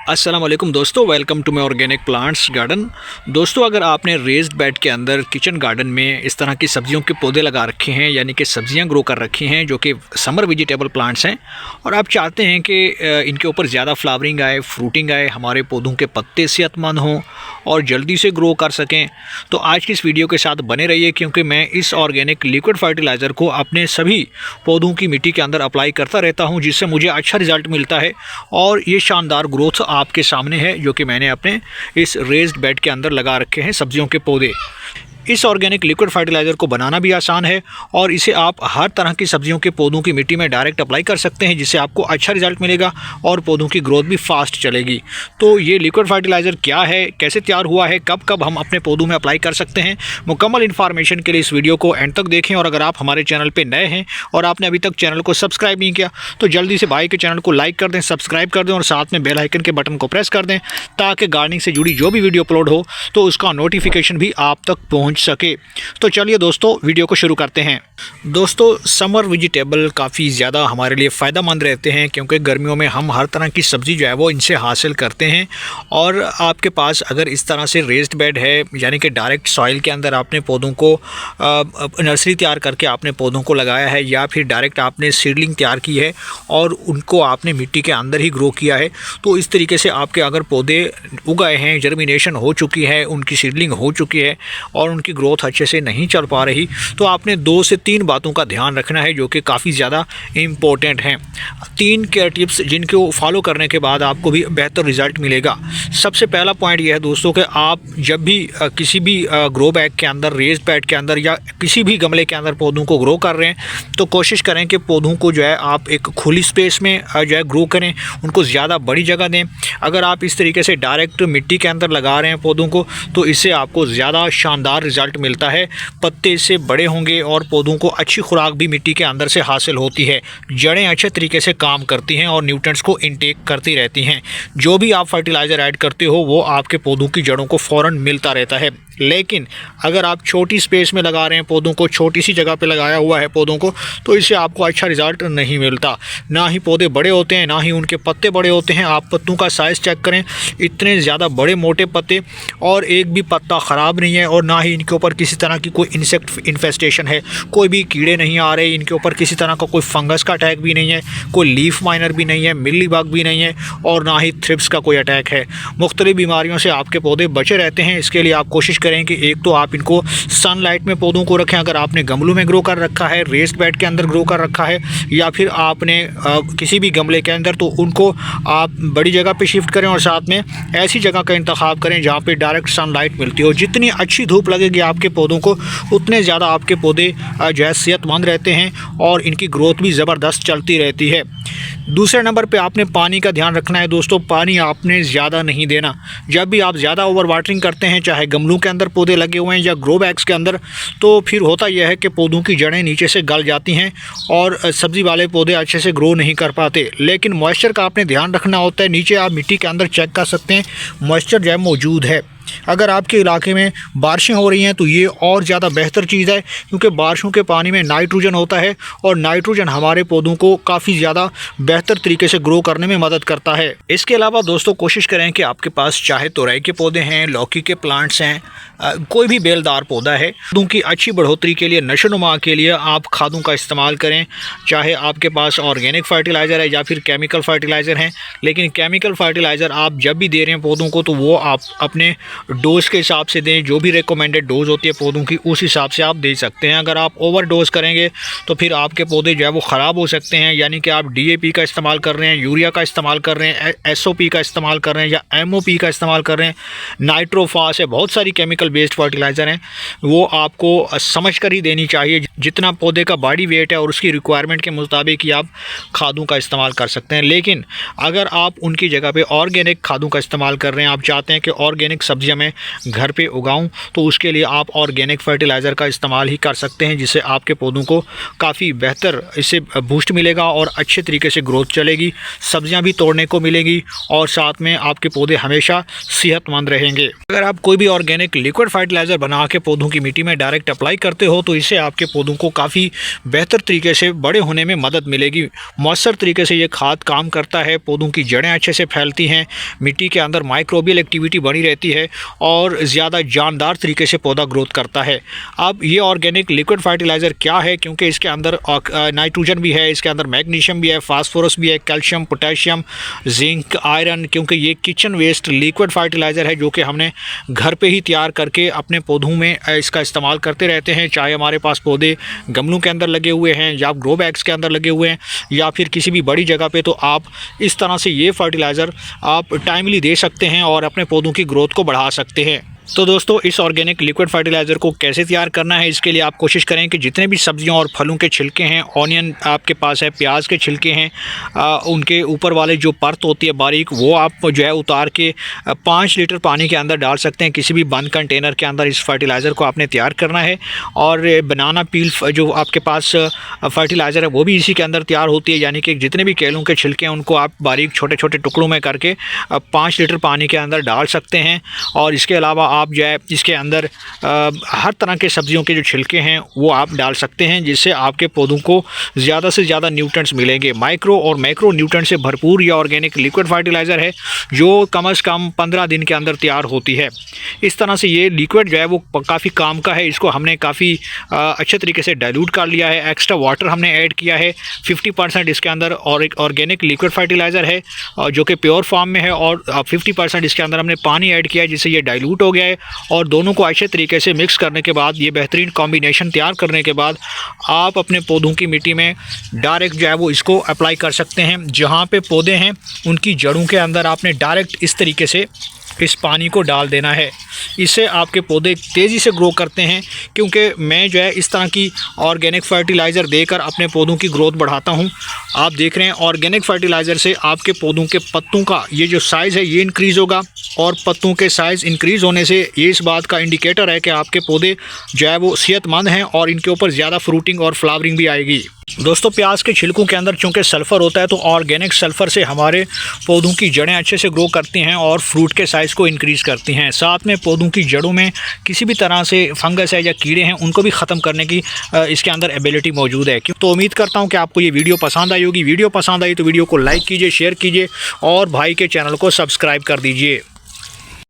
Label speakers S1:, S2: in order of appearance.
S1: अस्सलाम वालेकुम दोस्तों, welcome to my organic plants garden. दोस्तों, अगर आपने रेज्ड बेड के अंदर किचन गार्डन में इस तरह की सब्जियों के पौधे लगा रखे हैं, यानी कि सब्जियां ग्रो कर रखी हैं जो कि समर वेजिटेबल प्लांट्स हैं, और आप चाहते हैं कि इनके ऊपर ज़्यादा फ्लावरिंग आए, फ्रूटिंग आए, हमारे पौधों के पत्ते सेहतमंद हों और जल्दी से ग्रो कर सकें, तो आज की इस वीडियो के साथ बने रहिए, क्योंकि मैं इस ऑर्गेनिक लिक्विड फर्टिलाइज़र को अपने सभी पौधों की मिट्टी के अंदर अप्लाई करता रहता हूं, जिससे मुझे अच्छा रिजल्ट मिलता है। और ये शानदार ग्रोथ आपके सामने है जो कि मैंने अपने इस रेज्ड बेड के अंदर लगा रखे हैं सब्जियों के पौधे। इस ऑर्गेनिक लिक्विड फर्टिलाइज़र को बनाना भी आसान है और इसे आप हर तरह की सब्जियों के पौधों की मिट्टी में डायरेक्ट अप्लाई कर सकते हैं, जिससे आपको अच्छा रिजल्ट मिलेगा और पौधों की ग्रोथ भी फास्ट चलेगी। तो ये लिक्विड फर्टिलाइज़र क्या है, कैसे तैयार हुआ है, कब कब हम अपने पौधों में अप्लाई कर सकते हैं, मुकम्मल इन्फॉर्मेशन के लिए इस वीडियो को एंड तक देखें। और अगर आप हमारे चैनल पर नए हैं और आपने अभी तक चैनल को सब्सक्राइब नहीं किया तो जल्दी से भाई के चैनल को लाइक कर दें, सब्सक्राइब कर दें और साथ में बेल आइकन के बटन को प्रेस कर दें, ताकि गार्डनिंग से जुड़ी जो भी वीडियो अपलोड हो तो उसका नोटिफिकेशन भी आप तक पहुँच सके। तो चलिए दोस्तों, वीडियो को शुरू करते हैं। दोस्तों, समर वेजिटेबल काफ़ी ज़्यादा हमारे लिए फ़ायदेमंद रहते हैं, क्योंकि गर्मियों में हम हर तरह की सब्ज़ी जो है वो इनसे हासिल करते हैं। और आपके पास अगर इस तरह से रेज्ड बेड है, यानी कि डायरेक्ट सॉइल के अंदर आपने पौधों को नर्सरी तैयार करके आपने पौधों को लगाया है, या फिर डायरेक्ट आपने सीडलिंग तैयार की है और उनको आपने मिट्टी के अंदर ही ग्रो किया है, तो इस तरीके से आपके अगर पौधे उगाए हैं, जर्मिनेशन हो चुकी है, उनकी सीडलिंग हो चुकी है और उनकी ग्रोथ अच्छे से नहीं चल पा रही, तो आपने 2 से 3 बातों का ध्यान रखना है जो कि काफ़ी ज़्यादा इम्पोर्टेंट हैं। 3 केयर टिप्स जिनको फॉलो करने के बाद आपको भी बेहतर रिजल्ट मिलेगा। सबसे पहला पॉइंट यह है दोस्तों कि आप जब भी किसी भी ग्रो बैग के अंदर, रेज्ड बेड के अंदर या किसी भी गमले के अंदर पौधों को ग्रो कर रहे हैं, तो कोशिश करें कि पौधों को जो है आप एक खुली स्पेस में जो है ग्रो करें, उनको ज़्यादा बड़ी जगह दें। अगर आप इस तरीके से डायरेक्ट मिट्टी के अंदर लगा रहे हैं पौधों को, तो इससे आपको ज़्यादा शानदार रिजल्ट मिलता है। पत्ते इससे बड़े होंगे और पौधों को अच्छी खुराक भी मिट्टी के अंदर से हासिल होती है। जड़ें अच्छे तरीके से काम करती हैं और न्यूट्रिएंट्स को इनटेक करती रहती हैं। जो भी आप फर्टिलाइज़र ऐड करते हो वो आपके पौधों की जड़ों को फ़ौरन मिलता रहता है। लेकिन अगर आप छोटी स्पेस में लगा रहे हैं पौधों को, छोटी सी जगह पे लगाया हुआ है पौधों को, तो इससे आपको अच्छा रिजल्ट नहीं मिलता। ना ही पौधे बड़े होते हैं, ना ही उनके पत्ते बड़े होते हैं। आप पत्तों का साइज़ चेक करें, इतने ज़्यादा बड़े मोटे पत्ते और एक भी पत्ता ख़राब नहीं है, और ना ही इनके ऊपर किसी तरह की कोई इंसेक्ट इन्फेस्टेशन है, कोई भी कीड़े नहीं आ रहे इनके ऊपर, किसी तरह का कोई फंगस का अटैक भी नहीं है, कोई लीफ माइनर भी नहीं है, मिली बग भी नहीं है, और ना ही थ्रिप्स का कोई अटैक है। मुख्तलिफ बीमारियों से आपके पौधे बचे रहते हैं। इसके लिए आप कोशिश करें कि एक तो आप इनको सनलाइट में पौधों को रखें। अगर आपने गमलों में ग्रो कर रखा है, रेज्ड बेड के अंदर ग्रो कर रखा है, या फिर आपने किसी भी गमले के अंदर, तो उनको आप बड़ी जगह पे शिफ्ट करें और साथ में ऐसी जगह का इंतखाब करें जहाँ पे डायरेक्ट सनलाइट मिलती हो। जितनी अच्छी धूप लगेगी आपके पौधों को, उतने ज़्यादा आपके पौधे जो है सेहतमंद रहते हैं और इनकी ग्रोथ भी ज़बरदस्त चलती रहती है। दूसरे नंबर पे आपने पानी का ध्यान रखना है दोस्तों। पानी आपने ज़्यादा नहीं देना। जब भी आप ज़्यादा ओवर वाटरिंग करते हैं, चाहे गमलों के अंदर पौधे लगे हुए हैं या ग्रो बैग्स के अंदर, तो फिर होता यह है कि पौधों की जड़ें नीचे से गल जाती हैं और सब्ज़ी वाले पौधे अच्छे से ग्रो नहीं कर पाते। लेकिन मॉइस्चर का आपने ध्यान रखना होता है। नीचे आप मिट्टी के अंदर चेक कर सकते हैं, मॉइस्चर जो है मौजूद है। अगर आपके इलाके में बारिशें हो रही हैं तो ये और ज़्यादा बेहतर चीज़ है, क्योंकि बारिशों के पानी में नाइट्रोजन होता है और नाइट्रोजन हमारे पौधों को काफ़ी ज़्यादा बेहतर तरीके से ग्रो करने में मदद करता है। इसके अलावा दोस्तों, कोशिश करें कि आपके पास चाहे तोरई के पौधे हैं, लौकी के प्लांट्स हैं, कोई भी बेलदार पौधा है, पौधों की अच्छी बढ़ोतरी के लिए, नशोनुमा के लिए आप खादों का इस्तेमाल करें। चाहे आपके पास ऑर्गेनिक फर्टिलाइज़र है या फिर केमिकल फर्टिलाइज़र हैं, लेकिन केमिकल फर्टिलाइज़र आप जब भी दे रहे हैं पौधों को, तो वो आप अपने डोज़ के हिसाब से दें। जो भी रिकमेंडेड डोज़ होती है पौधों की, उस हिसाब से आप दे सकते हैं। अगर आप ओवर डोज करेंगे तो फिर आपके पौधे जो है वो ख़राब हो सकते हैं। यानी कि आप DAP का इस्तेमाल कर रहे हैं, यूरिया का इस्तेमाल कर रहे हैं, SOP का इस्तेमाल कर रहे हैं या MOP का इस्तेमाल कर रहे हैं, नाइट्रोफास है, बहुत सारी केमिकल बेस्ड फर्टिलाइज़र हैं, वो आपको समझ कर ही देनी चाहिए। जितना पौधे का बॉडी वेट है और उसकी रिक्वायरमेंट के मुताबिक ही आप खादों का इस्तेमाल कर सकते हैं। लेकिन अगर आप उनकी जगह पे ऑर्गेनिक खादों का इस्तेमाल कर रहे हैं, आप चाहते हैं कि ऑर्गेनिक सब्जी सब्जियां मैं घर पे उगाऊं, तो उसके लिए आप ऑर्गेनिक फर्टिलाइज़र का इस्तेमाल ही कर सकते हैं, जिससे आपके पौधों को काफ़ी बेहतर इससे बूस्ट मिलेगा और अच्छे तरीके से ग्रोथ चलेगी, सब्जियां भी तोड़ने को मिलेंगी और साथ में आपके पौधे हमेशा सेहतमंद रहेंगे। अगर आप कोई भी ऑर्गेनिक लिक्विड फर्टिलाइज़र बना के पौधों की मिट्टी में डायरेक्ट अप्लाई करते हो तो इससे आपके पौधों को काफ़ी बेहतर तरीके से बड़े होने में मदद मिलेगी। मौसर तरीके से ये खाद काम करता है, पौधों की जड़ें अच्छे से फैलती हैं, मिट्टी के अंदर माइक्रोबियल एक्टिविटी बनी रहती है और ज़्यादा जानदार तरीके से पौधा ग्रोथ करता है। अब ये ऑर्गेनिक लिक्विड फर्टिलाइज़र क्या है, क्योंकि इसके अंदर नाइट्रोजन भी है, इसके अंदर मैग्नीशियम भी है, फास्फोरस भी है, कैल्शियम, पोटेशियम, जिंक, आयरन, क्योंकि ये किचन वेस्ट लिक्विड फर्टिलाइज़र है जो कि हमने घर पे ही तैयार करके अपने पौधों में इसका इस्तेमाल करते रहते हैं। चाहे हमारे पास पौधे गमलों के अंदर लगे हुए हैं या ग्रो बैग्स के अंदर लगे हुए हैं या फिर किसी भी बड़ी जगह पे, तो आप इस तरह से ये फर्टिलाइज़र आप टाइमली दे सकते हैं और अपने पौधों की ग्रोथ को बढ़ा सकते हैं। तो दोस्तों, इस ऑर्गेनिक लिक्विड फर्टिलाइज़र को कैसे तैयार करना है, इसके लिए आप कोशिश करें कि जितने भी सब्जियों और फलों के छिलके हैं, ऑनियन आपके पास है, प्याज के छिलके हैं, उनके ऊपर वाले जो परत होती है बारीक, वो आप जो है उतार के 5 लीटर पानी के अंदर डाल सकते हैं। किसी भी बंद कंटेनर के अंदर इस फर्टिलाइज़र को आपने तैयार करना है। और बनाना पील जो आपके पास फर्टिलाइज़र है वो भी इसी के अंदर तैयार होती है, यानी कि जितने भी केलों के छिलके हैं उनको आप बारीक छोटे छोटे टुकड़ों में करके 5 लीटर पानी के अंदर डाल सकते हैं। और इसके अलावा आप जो है इसके अंदर हर तरह के सब्जियों के जो छिलके हैं वो आप डाल सकते हैं, जिससे आपके पौधों को ज़्यादा से ज़्यादा न्यूट्रिएंट्स मिलेंगे। माइक्रो और मैक्रो न्यूट्रिएंट्स से भरपूर ये ऑर्गेनिक लिक्विड फर्टिलाइज़र है जो कम से कम 15 दिन के अंदर तैयार होती है। इस तरह से ये लिक्विड जो है वो काफ़ी काम का है। इसको हमने काफ़ी अच्छे तरीके से डाइल्यूट कर लिया है, एक्स्ट्रा वाटर हमने ऐड किया है। 50% इसके अंदर और एक ऑर्गेनिक लिक्विड फर्टिलाइज़र है जो कि प्योर फॉर्म में है, और 50% इसके अंदर हमने पानी ऐड किया है जिससे ये डाइल्यूट हो गया है। और दोनों को अच्छे तरीके से मिक्स करने के बाद, ये बेहतरीन कॉम्बिनेशन तैयार करने के बाद, आप अपने पौधों की मिट्टी में डायरेक्ट जो है वो इसको अप्लाई कर सकते हैं। जहाँ पे पौधे हैं उनकी जड़ों के अंदर आपने डायरेक्ट इस तरीके से इस पानी को डाल देना है। इससे आपके पौधे तेज़ी से ग्रो करते हैं, क्योंकि मैं जो है इस तरह की ऑर्गेनिक फर्टिलाइज़र देकर अपने पौधों की ग्रोथ बढ़ाता हूं। आप देख रहे हैं ऑर्गेनिक फर्टिलाइज़र से आपके पौधों के पत्तों का ये जो साइज़ है ये इंक्रीज़ होगा, और पत्तों के साइज़ इंक्रीज़ होने से ये इस बात का इंडिकेटर है कि आपके पौधे जो है वो सेहतमंद हैं और इनके ऊपर ज़्यादा फ्रूटिंग और फ्लावरिंग भी आएगी। दोस्तों, प्याज के छिलकों के अंदर चूँकि सल्फ़र होता है, तो ऑर्गेनिक सल्फ़र से हमारे पौधों की जड़ें अच्छे से ग्रो करती हैं और फ्रूट के साइज़ को इंक्रीज़ करती हैं। साथ में पौधों की जड़ों में किसी भी तरह से फंगस है या कीड़े हैं उनको भी ख़त्म करने की इसके अंदर एबिलिटी मौजूद है। तो उम्मीद करता हूँ कि आपको ये वीडियो पसंद आई होगी। वीडियो पसंद आई तो वीडियो को लाइक कीजिए, शेयर कीजिए और भाई के चैनल को सब्सक्राइब कर दीजिए।